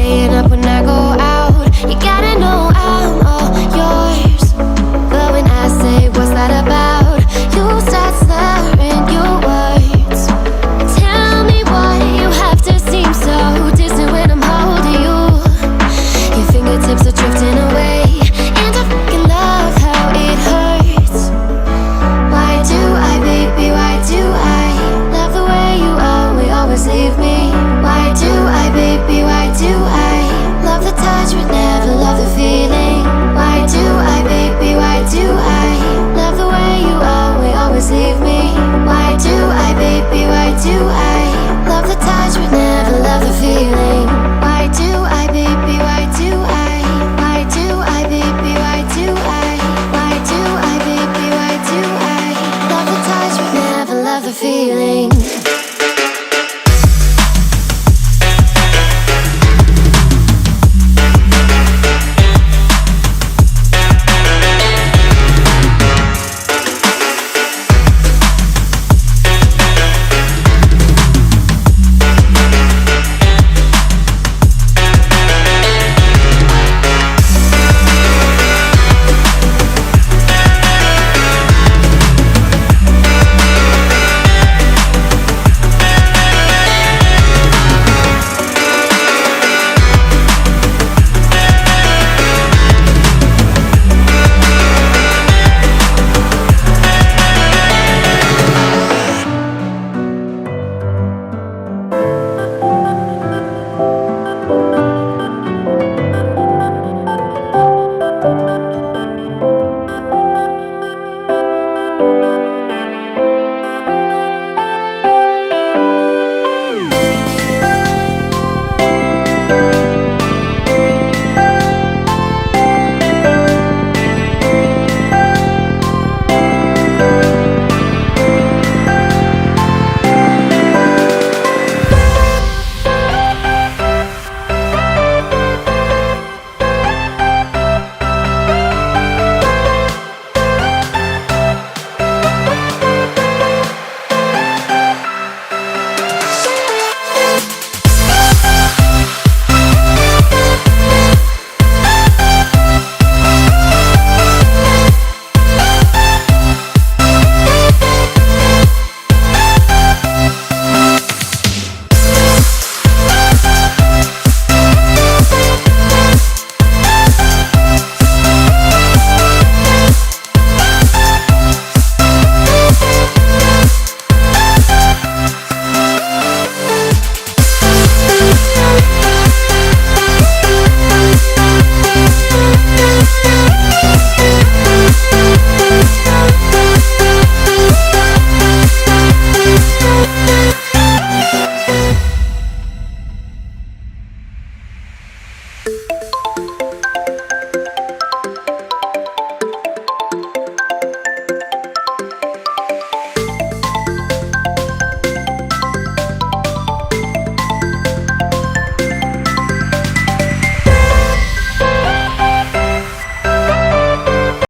staying up when I go out. You gotta know I'm all yours. But when I say what's that about, you start slurring your words. Tell me why you have to seem so distant when I'm holding you. Your fingertips are drifting away, and I fucking love how it hurts. Why do I, baby, why do I love the way you always leave me? Why do I, baby, why do I love the touch but never love the feeling? Why do I, baby, why do I love the way you always leave me? Why do I, baby, why do I love the touch but never love the feeling? Why do I, baby, why do I? Why do I, baby, why do I? Why do I, baby, why do I love the touch but never love the feeling?